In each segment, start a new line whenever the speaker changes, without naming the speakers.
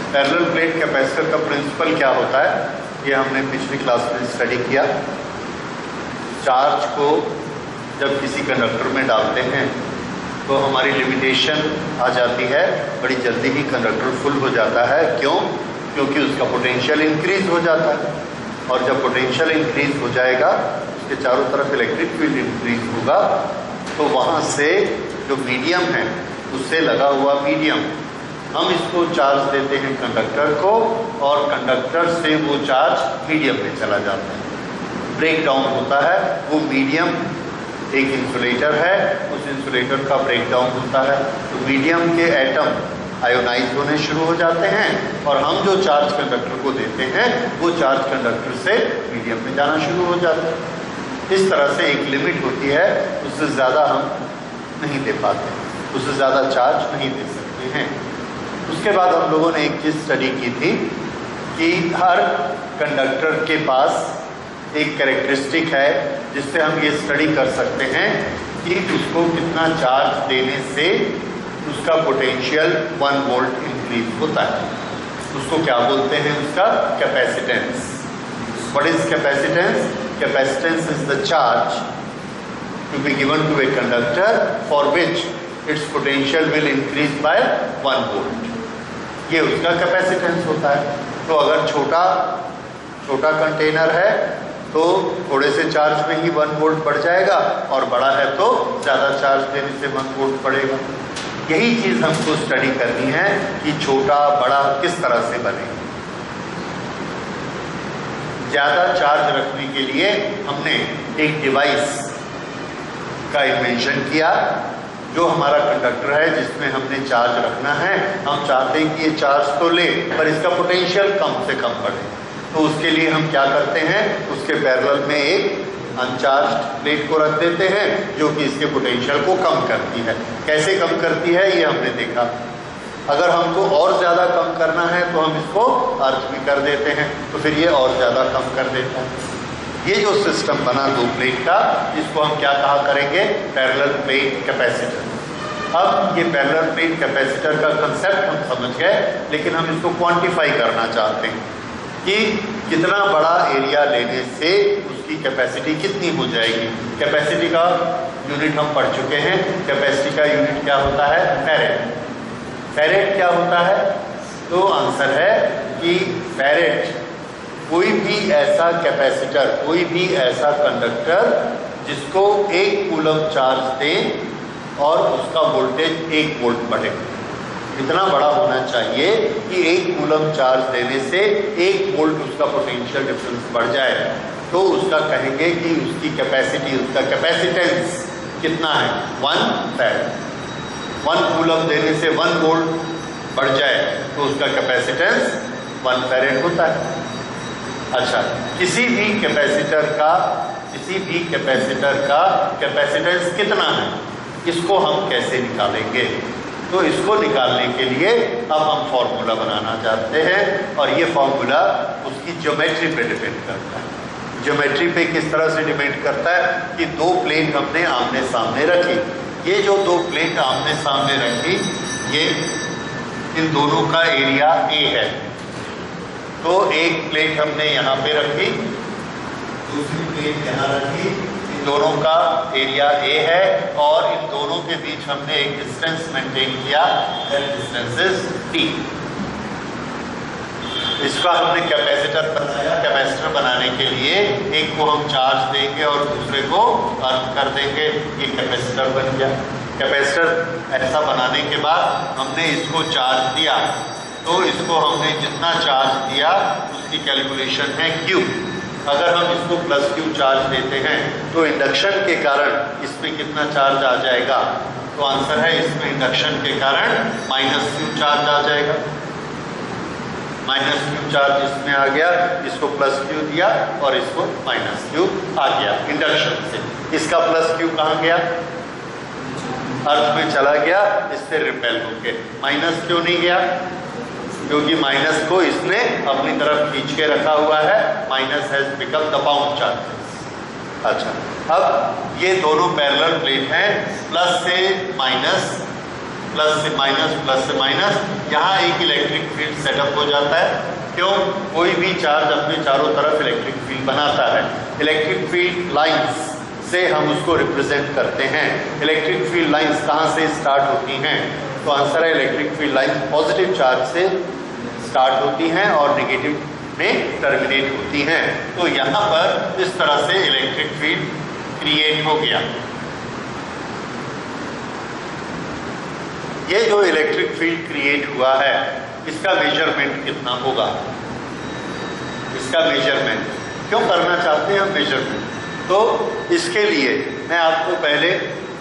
Parallel plate capacitor का principal क्या होता है, ये हमने पिछली क्लास में स्टडी किया। चार्ज को जब किसी कंडक्टर में डालते हैं तो हमारी लिमिटेशन आ जाती है, बड़ी जल्दी ही कंडक्टर फुल हो जाता है। क्यों? क्योंकि उसका पोटेंशियल इंक्रीज हो जाता है, और जब पोटेंशियल इंक्रीज हो जाएगा, उसके चारों तरफ इलेक्ट्रिक फील्ड इंक्रीज होगा, तो वहाँ से जो मीडियम है, उससे लगा हुआ मीडियम, हम इसको चार्ज देते हैं कंडक्टर को, और कंडक्टर से वो चार्ज मीडियम में चला जाता है, ब्रेक डाउन होता है। वो मीडियम एक इंसुलेटर है, उस इंसुलेटर का ब्रेक डाउन होता है, तो मीडियम के एटम आयोनाइज होने शुरू हो जाते हैं, और हम जो चार्ज कंडक्टर को देते हैं वो चार्ज कंडक्टर से मीडियम में जाना शुरू हो जाता है। इस तरह से एक लिमिट होती है, उससे ज़्यादा हम नहीं दे पाते, उससे ज़्यादा चार्ज नहीं दे सकते हैं। उसके बाद हम लोगों ने एक चीज़ स्टडी की थी कि हर कंडक्टर के पास एक कैरेक्टरिस्टिक है जिससे हम ये स्टडी कर सकते हैं कि उसको कितना चार्ज देने से उसका पोटेंशियल 1 वोल्ट इंक्रीज होता है। उसको क्या बोलते हैं? उसका capacitance. What is capacitance? Capacitance is the charge to be given to a conductor for which its potential will increase by 1 volt. ये उसका कैपेसिटेंस होता है। तो अगर छोटा कंटेनर है तो थोड़े से चार्ज में ही 1 वोल्ट बढ़ जाएगा, और बड़ा है तो ज़्यादा चार्ज देने से 1 वोल्ट बढ़ेगा। यही चीज़ हमको स्टडी करनी है कि छोटा बड़ा किस तरह से बने। ज़्यादा चार्ज रखने के लिए हमने एक डिवाइस का इन्वेंशन किया, जो हमारा कंडक्टर है जिसमें हमने चार्ज रखना है। हम चाहते हैं कि ये चार्ज तो ले, पर इसका पोटेंशियल कम से कम बढ़े, तो उसके लिए हम क्या करते हैं? उसके पैरेलल में एक अनचार्ज्ड प्लेट को रख देते हैं, जो कि इसके पोटेंशियल को कम करती है। कैसे कम करती है ये हमने देखा। अगर हमको और ज़्यादा कम करना है तो हम इसको अर्थ भी कर देते हैं, तो फिर ये और ज़्यादा कम कर देता है। ये जो सिस्टम बना 2 प्लेट का, इसको हम क्या कहा करेंगे? Parallel plate capacitor. अब ये पैरेलल प्लेट कैपेसिटर का कंसेप्ट हम समझ गए, लेकिन हम इसको क्वांटिफाई करना चाहते हैं कि कितना बड़ा एरिया लेने से उसकी कैपेसिटी कितनी हो जाएगी। कैपेसिटी का यूनिट हम पढ़ चुके हैं। कैपेसिटी का यूनिट क्या होता है? फैरेड। फैरेड क्या होता है? तो आंसर है कि फैरेड कोई भी ऐसा कैपेसिटर, कोई भी ऐसा कंडक्टर जिसको 1 कूलम चार्ज दें और उसका वोल्टेज 1 वोल्ट बढ़े। इतना बड़ा होना चाहिए कि 1 कूलम चार्ज देने से 1 वोल्ट उसका पोटेंशियल डिफरेंस बढ़ जाए, तो उसका कहेंगे कि उसकी कैपेसिटी, उसका कैपेसिटेंस कितना है? 1 फैरेड। 1 कूलम देने से 1 वोल्ट बढ़ जाए तो उसका कैपेसिटेंस 1 फैरेड होता है। अच्छा, किसी भी कैपेसिटर का कैपेसिटेंस कितना है, इसको हम कैसे निकालेंगे? तो इसको निकालने के लिए अब हम फॉर्मूला बनाना चाहते हैं, और ये फॉर्मूला उसकी ज्योमेट्री पे डिपेंड करता है। ज्योमेट्री पे किस तरह से डिपेंड करता है कि 2 प्लेट हमने आमने सामने रखी। ये जो 2 प्लेट आमने सामने रखी, ये इन दोनों का एरिया A है, तो एक प्लेट हमने यहाँ पे रखी, दूसरी प्लेट यहाँ रखी, इन दोनों का एरिया A है, और इन दोनों के बीच हमने एक डिस्टेंस मेंटेन किया, दैट डिस्टेंस इज D। इसका हमने कैपेसिटर बनाया। कैपेसिटर बनाने के लिए एक को हम चार्ज देंगे और दूसरे को अर्थ कर देंगे, ये कैपेसिटर बन गया। कैपेसिटर ऐसा बनाने के बाद हमने इसको चार्ज दिया, तो इसको हमने जितना चार्ज दिया उसकी कैलकुलेशन है Q। अगर हम इसको +Q चार्ज देते हैं तो इंडक्शन के कारण इसमें कितना चार्ज आ जाएगा? तो आंसर है इसमें इंडक्शन के कारण -Q चार्ज आ जाएगा। -Q चार्ज इसमें आ गया, इसको +Q दिया और इसको -Q आ गया इंडक्शन से। इसका +Q कहाँ गया? अर्थ में चला गया, इससे रिपेल होके। माइनस क्यों नहीं गया? क्योंकि माइनस को इसने अपनी तरफ खींच के रखा हुआ है। Minus has become the bound charge. अच्छा, अब ये दोनों पैरेलल प्लेट हैं, प्लस से माइनस, प्लस से माइनस, प्लस से माइनस। यहाँ एक इलेक्ट्रिक फील्ड सेटअप हो जाता है। क्यों? कोई भी चार्ज अपने चारों तरफ इलेक्ट्रिक फील्ड बनाता है। इलेक्ट्रिक फील्ड लाइंस से हम उसको रिप्रेजेंट करते हैं। इलेक्ट्रिक फील्ड लाइंस कहाँ से स्टार्ट होती हैं? तो आंसर है electric field lines positive charge से स्टार्ट होती हैं और नेगेटिव में टर्मिनेट होती हैं। तो यहाँ पर इस तरह से इलेक्ट्रिक फील्ड क्रिएट हो गया। ये जो इलेक्ट्रिक फील्ड क्रिएट हुआ है, इसका मेजरमेंट कितना होगा? इसका मेजरमेंट क्यों करना चाहते हैं हम मेजरमेंट? तो इसके लिए मैं आपको पहले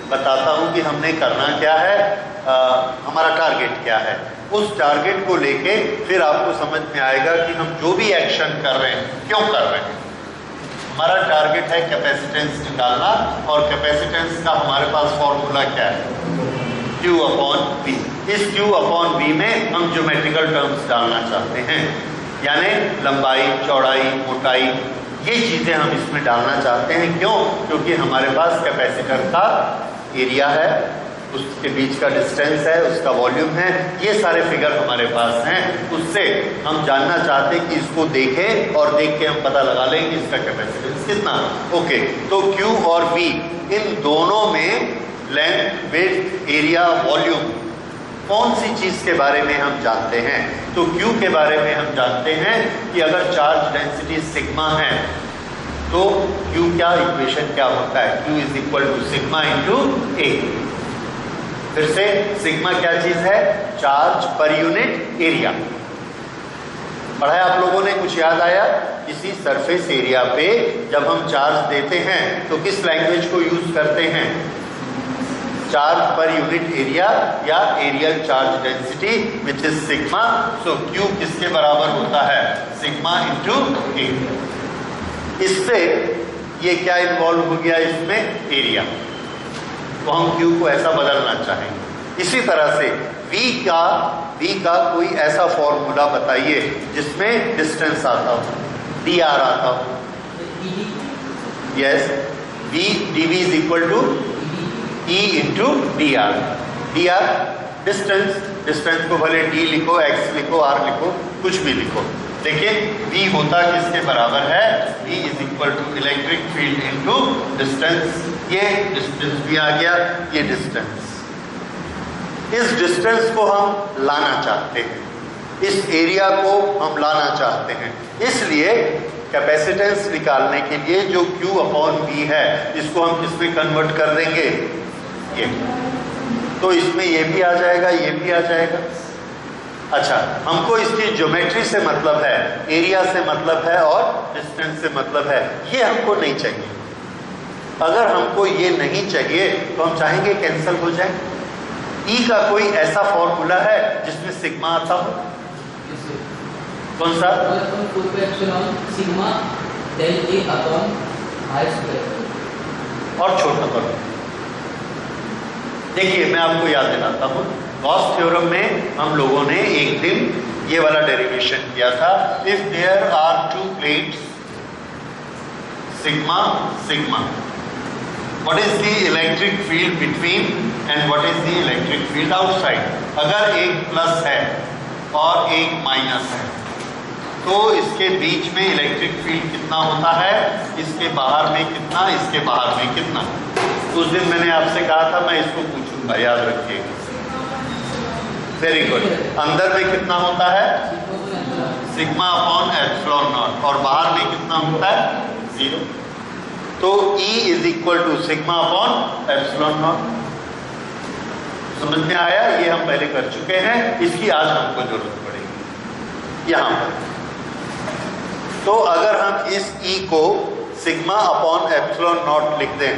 बताता हूं कि हमने करना क्या है, हमारा टारगेट क्या है। उस टारगेट को लेके फिर आपको समझ में आएगा कि हम जो भी एक्शन कर रहे हैं क्यों कर रहे हैं। हमारा टारगेट है कैपेसिटेंस निकालना, और कैपेसिटेंस का हमारे पास फॉर्मूला क्या है? Q upon V। इस Q अपॉन V में हम ज्योमेट्रिकल टर्म्स डालना चाहते हैं, यानी लंबाई, चौड़ाई, मोटाई, ये चीजें हम इसमें डालना चाहते हैं। क्यों? क्योंकि हमारे पास कैपेसिटर का एरिया है, उसके बीच का डिस्टेंस है, उसका वॉल्यूम है, ये सारे फिगर हमारे पास हैं। उससे हम जानना चाहते हैं कि इसको देखें और देख के हम पता लगा लेंगे इसका कैपेसिटेंस कितना। ओके, तो Q और V इन दोनों में लेंथ, विड्थ, एरिया, वॉल्यूम, कौन सी चीज के बारे में हम जानते हैं? तो Q के बारे में हम जानते हैं कि अगर चार्ज डेंसिटी सिग्मा है तो Q क्या इक्वेशन क्या होता है? Q is equal to sigma into A. फिर से सिग्मा क्या चीज है? Charge per unit area. पढ़ा है आप लोगों ने? कुछ याद आया? किसी सरफेस एरिया पे जब हम चार्ज देते हैं तो किस लैंग्वेज को यूज करते हैं? चार्ज पर यूनिट एरिया या areal charge density which is sigma. So Q किसके बराबर होता है? सिग्मा इंटू ए। इससे ये क्या इन्वॉल्व हो गया इसमें? एरिया। तो हम Q को ऐसा बदलना चाहेंगे। इसी तरह से V का कोई ऐसा फॉर्मूला बताइए जिसमें डिस्टेंस आता हो, dr आता हो। Yes, V dV is equal to E into dr। dr distance, distance को भले d लिखो, x लिखो, r लिखो, कुछ भी लिखो। देखिए V होता किसके बराबर है? V is equal to electric field into distance. ये डिस्टेंस भी आ गया, ये डिस्टेंस। इस डिस्टेंस को हम लाना चाहते हैं, इस एरिया को हम लाना चाहते हैं। इसलिए कैपेसिटेंस निकालने के लिए जो Q अपॉन V है, इसको हम किसमें कन्वर्ट कर देंगे? ये। तो इसमें ये भी आ जाएगा, ये भी आ जाएगा। अच्छा, हमको इसकी ज्योमेट्री से मतलब है, एरिया से मतलब है और डिस्टेंस से मतलब है। ये हमको नहीं चाहिए। अगर हमको ये नहीं चाहिए तो हम चाहेंगे कैंसिल हो जाए। E का कोई ऐसा फॉर्मूला है जिसमें सिग्मा आता हो? कौन सा? Sigma del A upon I square. और छोटा करो। देखिए मैं आपको याद दिलाता हूँ, गॉस थ्योरम में हम लोगों ने एक दिन ये वाला डेरिवेशन किया था। If there are two plates sigma sigma, what is the electric field between and what is the electric field outside. अगर एक प्लस है और एक माइनस है तो इसके बीच में इलेक्ट्रिक फील्ड कितना होता है? इसके बाहर में कितना, इसके बाहर में कितना। उस दिन मैंने आपसे कहा था मैं इसको पूछूंगा, याद रखिएगा। Very good. अंदर में कितना होता है? सिग्मा अपॉन एप्सिलॉन नॉट, और बाहर में कितना होता है? 0। तो E is equal to sigma upon epsilon naught. समझ में आया? ये हम पहले कर चुके हैं, इसकी आज हमको जरूरत पड़ेगी यहां पर। तो अगर हम इस E को सिग्मा अपॉन एप्सिलॉन नॉट लिख दें,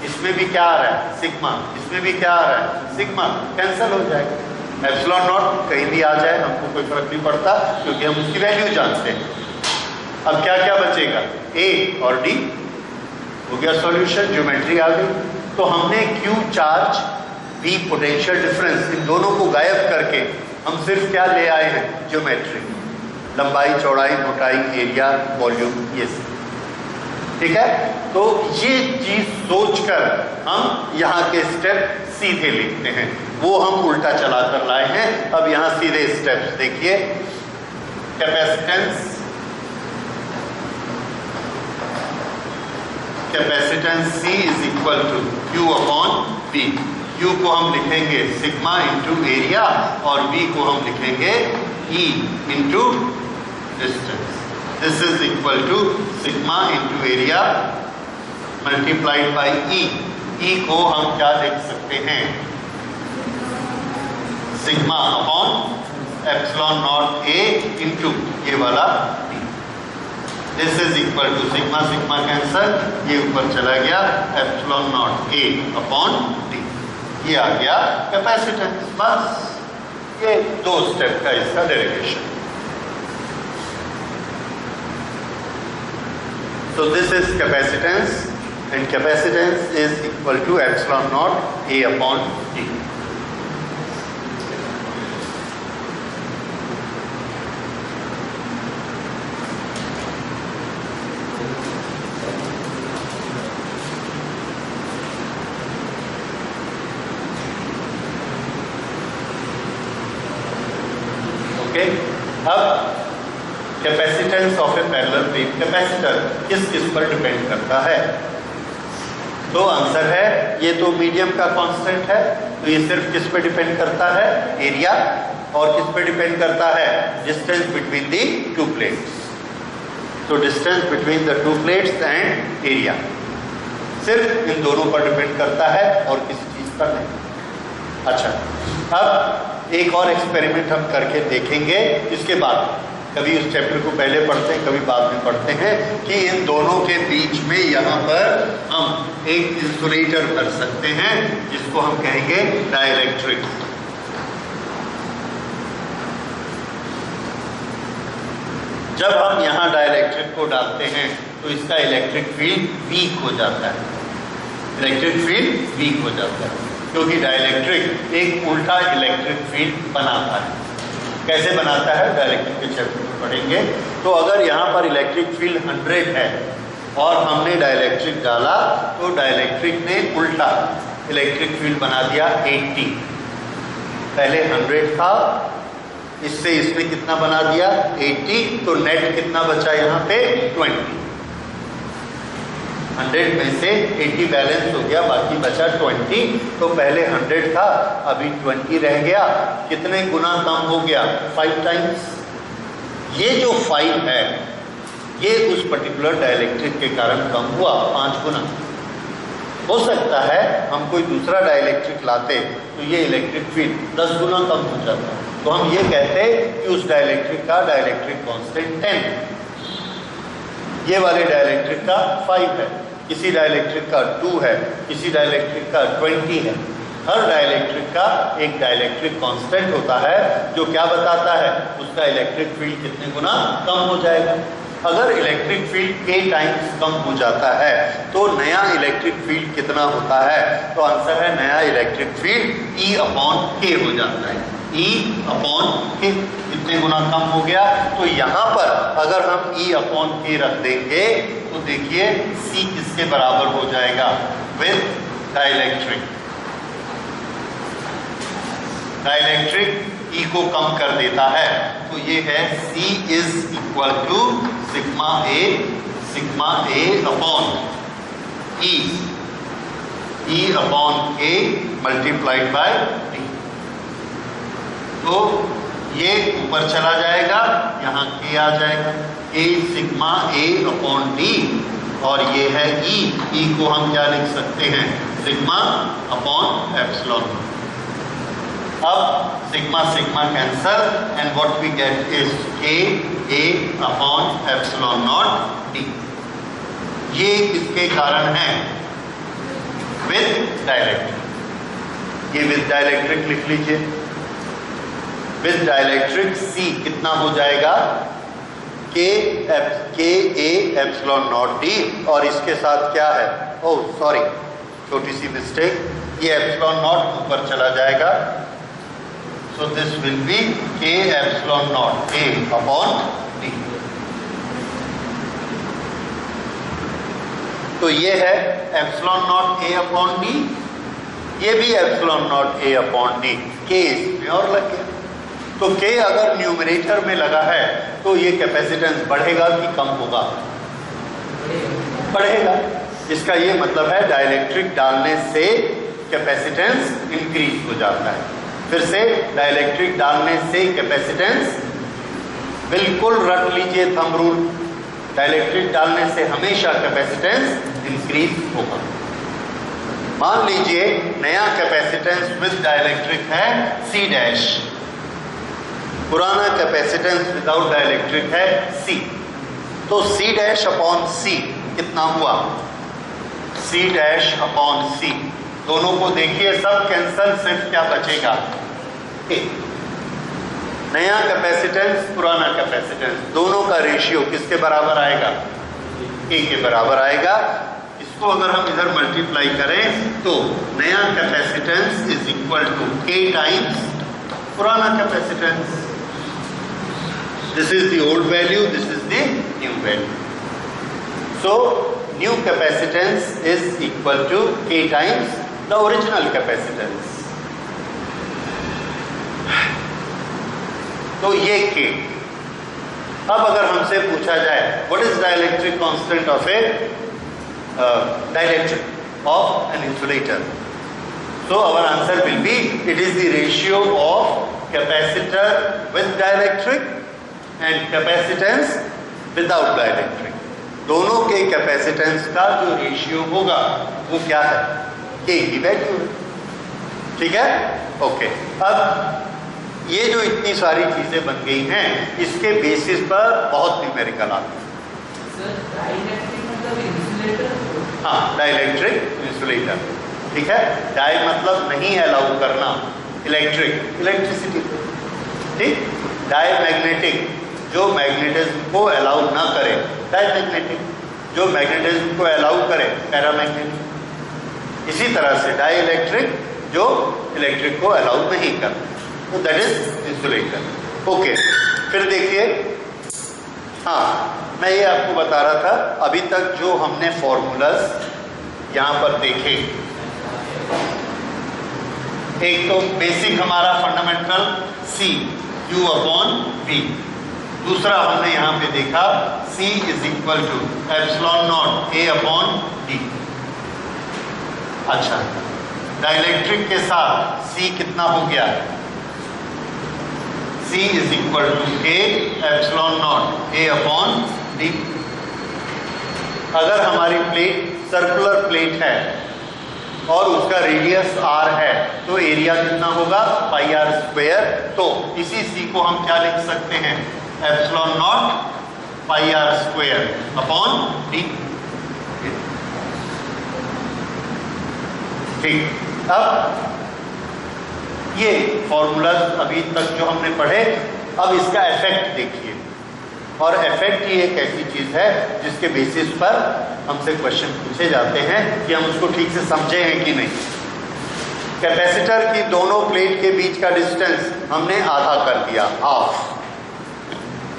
इसमें भी क्या आ रहा है? सिग्मा। इसमें भी क्या आ रहा है? सिग्मा। कैंसिल हो जाएगा। एप्सिलॉन नॉट कहीं भी आ जाए हमको कोई फर्क नहीं पड़ता, क्योंकि हम उसकी वैल्यू जानते हैं। अब क्या क्या बचेगा? A और D हो गया सॉल्यूशन, ज्योमेट्री आ गई। तो हमने Q charge V potential difference, इन दोनों को गायब करके हम सिर्फ क्या ले आए हैं, ज्योमेट्री, लंबाई, चौड़ाई, मोटाई, एरिया, वॉल्यूम, ये सब। ठीक है, तो ये चीज सोचकर हम यहाँ के स्टेप सीधे लिखते हैं, वो हम उल्टा चला कर लाए हैं। अब यहाँ सीधे स्टेप्स देखिए। Capacitance, capacitance C is equal to Q upon V। Q को हम लिखेंगे सिग्मा इंटू एरिया और V को हम लिखेंगे E into distance. This is equal to sigma into area multiplied by E। E को हम क्या लिख सकते हैं, sigma upon epsilon naught A into ये वाला D। This is equal to sigma sigma cancel, ये ऊपर चला गया, epsilon naught A upon D। ये आ गया कैपेसिटेंस। बस ये दो स्टेप का इसका derivation. So this is capacitance, and capacitance is equal to epsilon naught A upon D. Okay, अब capacitance of A parallel plate, capacitor किस किस पर डिपेंड करता है? तो आंसर है ये तो मीडियम का कांस्टेंट है, तो ये सिर्फ किस पे डिपेंड करता है, एरिया, और किस पे डिपेंड करता है, distance between the two plates. तो distance between the two plates and area सिर्फ इन दोनों पर डिपेंड करता है और किसी चीज पर नहीं। अच्छा, अब एक और एक्सपेरिमेंट हम करके देखेंगे, इसके बाद कभी उस चैप्टर को पहले पढ़ते हैं, कभी बाद में पढ़ते हैं, कि इन दोनों के बीच में यहाँ पर हम एक इंसुलेटर भर सकते हैं जिसको हम कहेंगे डाइलेक्ट्रिक। जब हम यहाँ डाइलेक्ट्रिक को डालते हैं तो इसका इलेक्ट्रिक फील्ड वीक हो जाता है, इलेक्ट्रिक फील्ड वीक हो जाता है, क्योंकि डाइलेक्ट्रिक एक उल्टा इलेक्ट्रिक फील्ड बनाता है। कैसे बनाता है, डाइलेक्ट्रिक के चैप्टर में पढ़ेंगे। तो अगर यहाँ पर इलेक्ट्रिक फील्ड 100 है और हमने डाइलेक्ट्रिक डाला तो डाइलेक्ट्रिक ने उल्टा इलेक्ट्रिक फील्ड बना दिया 80। पहले 100 था, इससे इसने कितना बना दिया 80, तो नेट कितना बचा यहाँ पे 20। 100 में से 80 बैलेंस हो गया, बाकी बचा 20। तो पहले 100 था, अभी 20 रह गया। कितने गुना कम हो गया, 5 टाइम्स। ये जो 5 है ये उस पर्टिकुलर डाइलेक्ट्रिक के कारण कम हुआ 5 गुना। हो सकता है हम कोई दूसरा डाइलेक्ट्रिक लाते तो ये इलेक्ट्रिक फील्ड 10 गुना कम हो जाता। तो हम ये कहते कि उस डाइलेक्ट्रिक का डाइलेक्ट्रिक कांस्टेंट 10, ये वाले डाइलेक्ट्रिक का 5 है, किसी डाइलेक्ट्रिक का 2 है, किसी डाइलेक्ट्रिक का 20 है। हर डाइलेक्ट्रिक का एक डाइलेक्ट्रिक कांस्टेंट होता है जो क्या बताता है, उसका इलेक्ट्रिक फील्ड कितने गुना कम हो जाएगा। अगर इलेक्ट्रिक फील्ड k टाइम्स कम हो जाता है तो नया इलेक्ट्रिक फील्ड कितना होता है, तो आंसर है नया electric field E upon k हो जाता है। E अपॉन k कितने गुना कम हो गया। तो यहाँ पर अगर हम E अपॉन k रख देंगे तो देखिए C किसके बराबर हो जाएगा, विद डाइलेक्ट्रिक। डाइलेक्ट्रिक E को कम कर देता है, तो ये है C is equal to sigma A upon E upon A multiplied by D। तो ये ऊपर चला जाएगा, यहाँ K आ जाएगा, A sigma A upon D, और ये है E को हम क्या लिख सकते हैं, सिग्मा अपॉन एप्सिलॉन। अब sigma sigma cancel and what we get is K A upon epsilon naught D। ये किसके कारण है, विद डाइलेक्ट्रिक। ये विद डाइलेक्ट्रिक लिख लीजिए। विद डाइलेक्ट्रिक C कितना हो जाएगा, K A epsilon naught D, और इसके साथ क्या है, ओह सॉरी छोटी सी मिस्टेक, ये एप्सिलॉन नॉट ऊपर चला जाएगा, so this will be K epsilon naught A upon D। तो ये है epsilon naught A upon D, ये भी epsilon naught A upon D। K इसमें और लग गया, तो K अगर न्यूमरेटर में लगा है तो ये कैपेसिटेंस बढ़ेगा कि कम होगा? बढ़ेगा। इसका ये मतलब है डाइलेक्ट्रिक डालने से कैपेसिटेंस इंक्रीज हो जाता है। फिर से डाइलेक्ट्रिक डालने से कैपेसिटेंस, बिल्कुल रट लीजिए थंब रूल, डाइलेक्ट्रिक डालने से हमेशा कैपेसिटेंस इंक्रीज होगा। मान लीजिए नया कैपेसिटेंस विद डाइलेक्ट्रिक है C डैश, पुराना कैपेसिटेंस विदाउट डाइलेक्ट्रिक है C, तो C डैश अपॉन C कितना हुआ? C डैश अपॉन C, दोनों को देखिए सब कैंसल, सिर्फ क्या बचेगा? A। नया कैपेसिटेंस पुराना कैपेसिटेंस, दोनों का रेशियो किसके बराबर आएगा? A के बराबर आएगा। इसको अगर हम इधर मल्टीप्लाई करें तो नया capacitance is equal to K times पुराना capacitance. This is the old value, this is the new value. So new capacitance is equal to K times the original capacitance. तो ये K। अब अगर हमसे पूछा जाए what is dielectric constant of a dielectric of an insulator, so our answer will be it is the ratio of capacitor with dielectric and capacitance without dielectric। दोनों के capacitance का जो रेशियो होगा वो क्या है? K की वैल्यू है। ठीक है, ओके। अब ये जो इतनी सारी चीजें बन गई हैं, इसके बेसिस पर बहुत न्यूमेरिकल आते हैं। हाँ, डाइलेक्ट्रिक इंसुलेटर। ठीक है, डाई मतलब नहीं अलाउ करना, इलेक्ट्रिक इलेक्ट्रिसिटी। ठीक, डाई मैग्नेटिक जो मैग्नेटिज्म को अलाउ ना करे, डाईमैग्नेटिक जो मैग्नेटिज्म को अलाउ करे, पैरामैग्नेटिक। इसी तरह से डाई इलेक्ट्रिक जो इलेक्ट्रिक को अलाउ नहीं करता, तो दैट इज इंसुलेटर। ओके, फिर देखिए, हाँ मैं ये आपको बता रहा था, अभी तक जो हमने फॉर्मूलाज यहाँ पर देखे, एक तो बेसिक हमारा fundamental C Q upon V, दूसरा हमने यहाँ पे देखा C is equal to epsilon naught A upon D। अच्छा, डाइलेक्ट्रिक के साथ C कितना हो गया? C is equal to K epsilon naught A upon D। अगर हमारी प्लेट सर्कुलर प्लेट है और उसका रेडियस R है तो एरिया कितना होगा? पाई R स्क्वायर। तो इसी C को हम क्या लिख सकते हैं? Epsilon not pi R square upon D। ठीक, अब ये फॉर्मूला अभी तक जो हमने पढ़े, अब इसका इफेक्ट देखिए। और इफेक्ट ही एक ऐसी चीज है जिसके बेसिस पर हमसे क्वेश्चन पूछे जाते हैं कि हम उसको ठीक से समझे हैं कि नहीं। कैपेसिटर की दोनों प्लेट के बीच का डिस्टेंस हमने आधा कर दिया, half.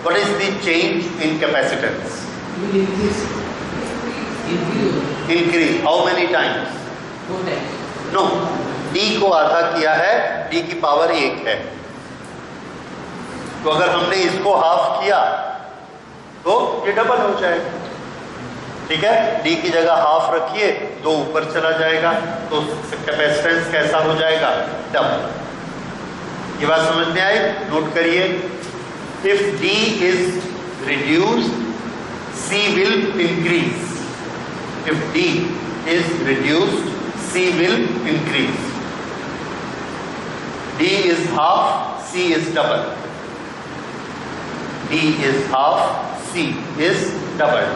What is the change in capacitance? Increase. How many times?
4 times।
No, D को आधा किया है, D की पावर 1 है, तो अगर हमने इसको हाफ किया तो ये डबल हो जाएगा। ठीक है, D की जगह हाफ रखिए, 2 ऊपर चला जाएगा, तो कैपेसिटेंस कैसा हो जाएगा? डबल। ये बात समझ में आई? नोट करिए, if D is reduced C will increase. If D is reduced C will increase। D is half, C is double। D is half, C is double।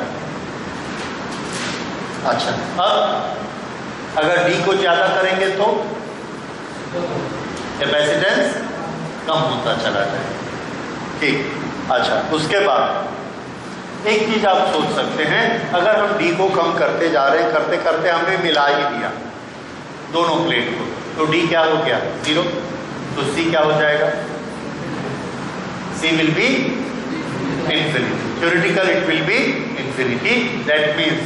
अच्छा, अब अगर D को ज्यादा करेंगे तो कैपेसिटेंस कम होता चला जाएगा। ठीक, अच्छा, उसके बाद एक चीज आप सोच सकते हैं, अगर हम D को कम करते जा रहे हैं, करते करते हमने मिला ही दिया, दोनों प्लेट को, तो डी क्या हो गया 0, तो सी क्या हो जाएगा, C will be infinity. Theoretical it will be infinity. That means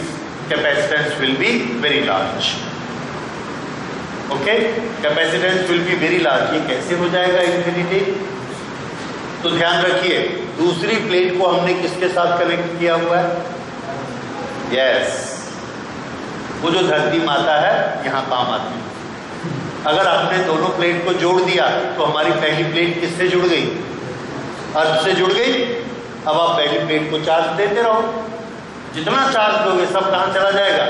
capacitance will be very large. Okay? Capacitance will be very large. ये कैसे हो जाएगा infinity? तो ध्यान रखिए, दूसरी प्लेट को हमने किसके साथ कनेक्ट किया हुआ है? Yes. वो जो धरती माता है यहाँ काम आती है। अगर आपने दोनों प्लेट को जोड़ दिया तो हमारी पहली प्लेट किससे जुड़ गई? अर्थ से जुड़ गई। अब आप पहली प्लेट को चार्ज देते रहो, जितना चार्ज दोगे सब कहाँ चला जाएगा?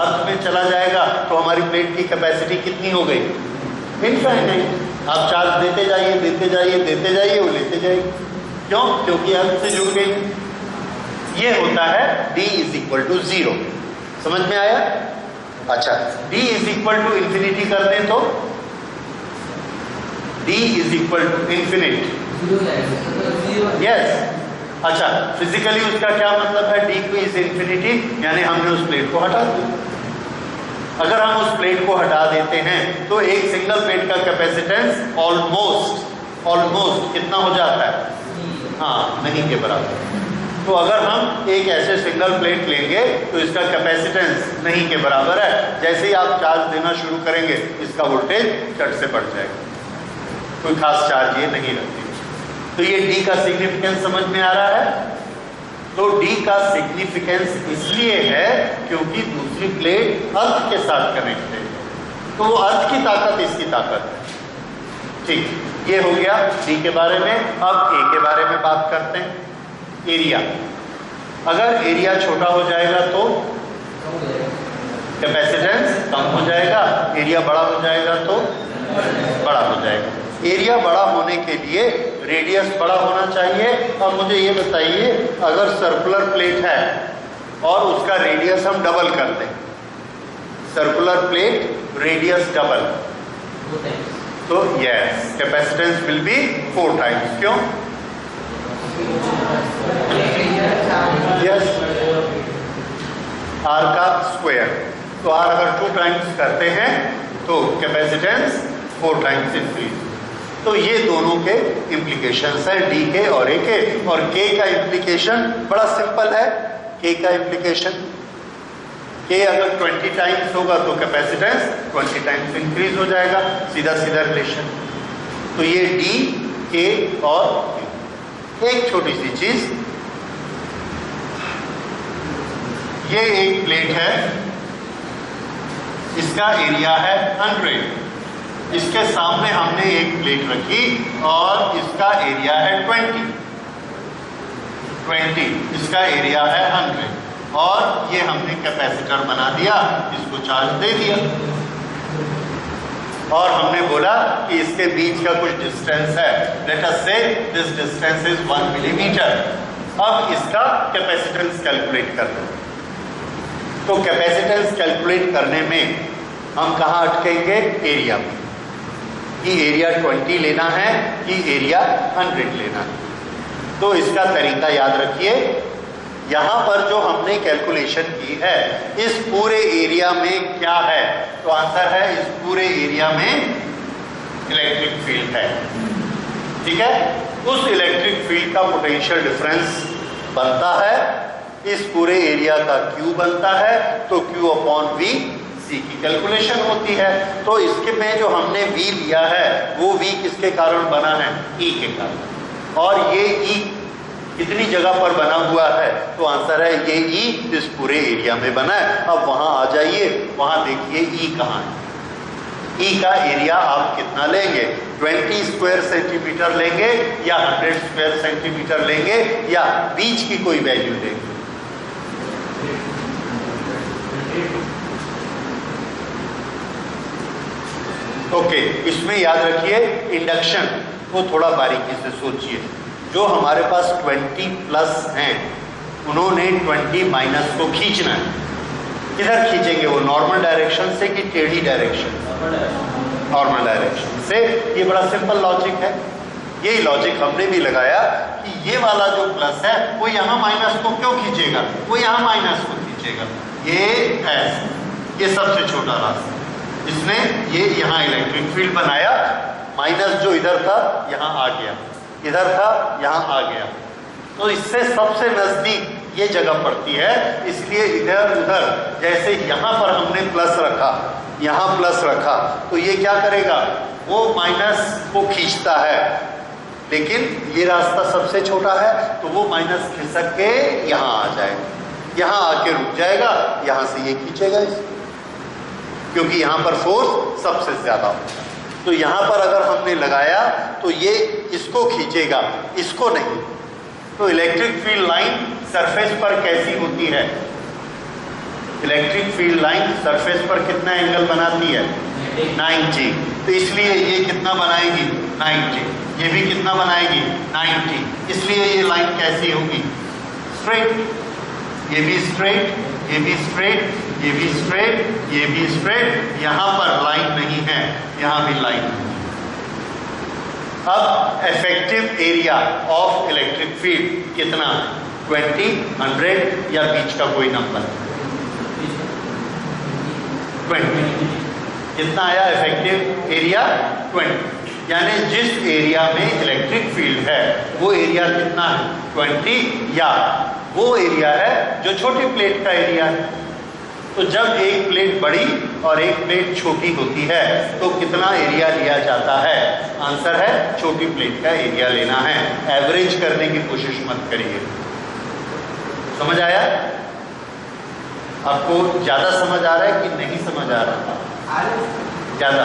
अर्थ में चला जाएगा। तो हमारी प्लेट की कैपेसिटी कितनी हो गई? इनफाइनाइट। आप चार्ज देते जाइए देते जाइए देते जाइए, वो लेते जाइए। क्यों? क्योंकि अर्थ से जुड़ गई। ये होता है D = 0। समझ में आया? अच्छा, D = इंफिनिटी कर दें तो D = इंफिनिट। यस। अच्छा, फिजिकली उसका क्या मतलब है? D = इंफिनिटी, यानी हमने उस प्लेट को हटा दिया। अगर हम उस प्लेट को हटा देते हैं तो एक सिंगल प्लेट का कैपेसिटेंस ऑलमोस्ट कितना हो जाता है? हाँ, नहीं के बराबर। तो अगर हम एक ऐसे सिंगल प्लेट लेंगे तो इसका कैपेसिटेंस नहीं के बराबर है। जैसे ही आप चार्ज देना शुरू करेंगे इसका वोल्टेज झट से बढ़ जाएगा, कोई खास चार्ज ये नहीं रखती। तो ये D का सिग्निफिकेंस समझ में आ रहा है? तो D का सिग्निफिकेंस इसलिए है क्योंकि दूसरी प्लेट अर्थ के साथ कनेक्ट है, तो वो अर्थ की ताकत इसकी ताकत है। ठीक, ये हो गया D के बारे में। अब A के बारे में बात करते हैं। एरिया, अगर एरिया छोटा हो जाएगा तो कैपेसिटेंस कम हो जाएगा, एरिया बड़ा हो जाएगा तो बड़ा हो जाएगा। एरिया बड़ा होने के लिए रेडियस बड़ा होना चाहिए। अब मुझे ये बताइए, अगर सर्कुलर प्लेट है और उसका रेडियस हम डबल कर दें, सर्कुलर प्लेट रेडियस डबल, तो yes capacitance will be 4 times. क्यों? यस, आर का स्क्वायर। तो आर अगर 2 टाइम्स करते हैं तो कैपेसिटेंस 4 टाइम्स इंक्रीज। तो ये दोनों के इम्प्लीकेशंस है, डी के और ए के। और के का इम्प्लीकेशन बड़ा सिंपल है। के का इम्प्लीकेशन, के अगर 20 टाइम्स होगा तो कैपेसिटेंस 20 टाइम्स इंक्रीज हो जाएगा, सीधा सीधा रिलेशन। तो ये डी, के और एक छोटी सी चीज, ये एक प्लेट है, इसका एरिया है 100, इसके सामने हमने एक प्लेट रखी और इसका एरिया है 20, इसका एरिया है 100 और ये हमने कैपेसिटर बना दिया, इसको चार्ज दे दिया और हमने बोला कि इसके बीच का कुछ डिस्टेंस है, लेट अस से दिस डिस्टेंस इज 1 मिलीमीटर। अब इसका कैपेसिटेंस कैलकुलेट कर लो। तो कैपेसिटेंस कैलकुलेट करने में हम कहाँ अटकेंगे? एरिया में, कि एरिया 20 लेना है कि एरिया 100 लेना है। तो इसका तरीका याद रखिए, यहाँ पर जो हमने कैलकुलेशन की है, इस पूरे एरिया में क्या है? तो आंसर है इस पूरे एरिया में इलेक्ट्रिक फील्ड है। ठीक है, उस इलेक्ट्रिक फील्ड का पोटेंशियल डिफरेंस बनता है, इस पूरे एरिया का Q बनता है, तो Q/V C की कैलकुलेशन होती है। तो इसके में जो हमने V लिया है वो V किसके कारण बना है? E के कारण। और ये E कितनी जगह पर बना हुआ है? तो आंसर है ये E इस पूरे एरिया में बना है। अब वहां आ जाइए, वहां देखिए E कहाँ है। E का एरिया आप कितना लेंगे? 20 स्क्वायर सेंटीमीटर लेंगे या 100 स्क्वायर सेंटीमीटर लेंगे या बीच की कोई वैल्यू लेंगे? ओके, इसमें याद रखिए इंडक्शन को थोड़ा बारीकी से सोचिए। जो हमारे पास 20 प्लस हैं, उन्होंने 20 माइनस को खींचना है। किधर खींचेंगे वो? नॉर्मल डायरेक्शन से कि टेढ़ी डायरेक्शन? नॉर्मल डायरेक्शन से। ये बड़ा सिंपल लॉजिक है। यही लॉजिक हमने भी लगाया कि ये वाला जो प्लस है वो यहाँ माइनस को क्यों खींचेगा? वो यहाँ माइनस को खींचेगा। ये सबसे छोटा रास्ता। इसने ये यहाँ इलेक्ट्रिक फील्ड बनाया, माइनस जो इधर था यहाँ आ गया, इधर था यहाँ आ गया, तो इससे सबसे नजदीक ये जगह पड़ती है, इसलिए इधर उधर जैसे यहाँ पर हमने प्लस रखा, यहाँ प्लस रखा, तो ये क्या करेगा, वो माइनस को खींचता है, लेकिन ये रास्ता सबसे छोटा है तो वो माइनस खिसक के यहाँ आ जाएगा, यहाँ आके रुक जाएगा, यहाँ से ये खींचेगा इसे, क्योंकि यहाँ पर फोर्स सबसे ज्यादा होता है। तो यहाँ पर अगर हमने लगाया तो ये इसको खींचेगा, इसको नहीं। तो इलेक्ट्रिक फील्ड लाइन सरफेस पर कैसी होती है, इलेक्ट्रिक फील्ड लाइन सरफेस पर कितना एंगल बनाती है, 90। तो इसलिए ये कितना बनाएगी, 90। ये भी कितना बनाएगी, 90। इसलिए ये लाइन कैसी होगी, स्ट्रेट। ये भी स्ट्रेट, ये भी स्ट्रेट, ये भी स्ट्रेट, ये भी स्ट्रेट। यहाँ पर लाइन नहीं है, यहाँ भी लाइन नहीं है। अब effective area of electric field कितना है, 20, 100 या बीच का कोई नंबर, 20। कितना आया इफेक्टिव एरिया, 20। यानी जिस एरिया में इलेक्ट्रिक फील्ड है वो एरिया कितना है, 20, या वो एरिया है जो छोटी प्लेट का एरिया है। तो जब एक प्लेट बड़ी और एक प्लेट छोटी होती है तो कितना एरिया लिया जाता है, आंसर है छोटी प्लेट का एरिया लेना है। एवरेज करने की कोशिश मत करिए। समझ आया? आपको ज्यादा समझ आ रहा है कि नहीं समझ आ रहा है? ज्यादा।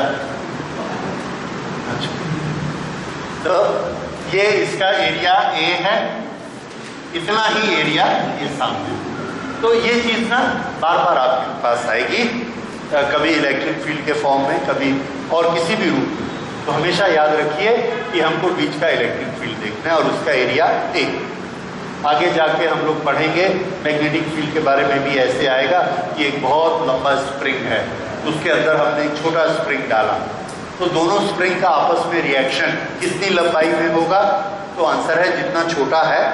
अच्छा, तो ये इसका एरिया ए है, इतना ही एरिया ये सामने। तो ये चीज ना बार बार आपके पास आएगी, कभी इलेक्ट्रिक फील्ड के फॉर्म में, कभी और किसी भी रूप में। तो हमेशा याद रखिए कि हमको बीच का इलेक्ट्रिक फील्ड देखना है और उसका एरिया ए। आगे जाके हम लोग पढ़ेंगे मैग्नेटिक फील्ड के बारे में भी ऐसे आएगा कि एक बहुत लंबा स्प्रिंग है, उसके अंदर हमने एक छोटा स्प्रिंग डाला, तो दोनों स्प्रिंग का आपस में रिएक्शन कितनी लंबाई में होगा, तो आंसर है जितना छोटा है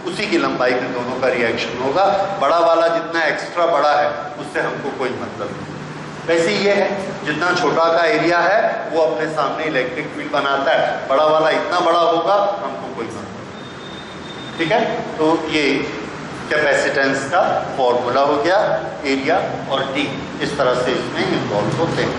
उसी की लंबाई में दोनों का रिएक्शन होगा। बड़ा वाला जितना एक्स्ट्रा बड़ा है उससे हमको कोई मतलब नहीं। वैसे ये है, जितना छोटा का एरिया है वो अपने सामने इलेक्ट्रिक फील्ड बनाता है, बड़ा वाला इतना बड़ा होगा हमको कोई मतलब नहीं। ठीक है, तो ये कैपेसिटेंस का फॉर्मूला हो गया, एरिया और डी इस तरह से इसमें इन्वॉल्व होते हैं।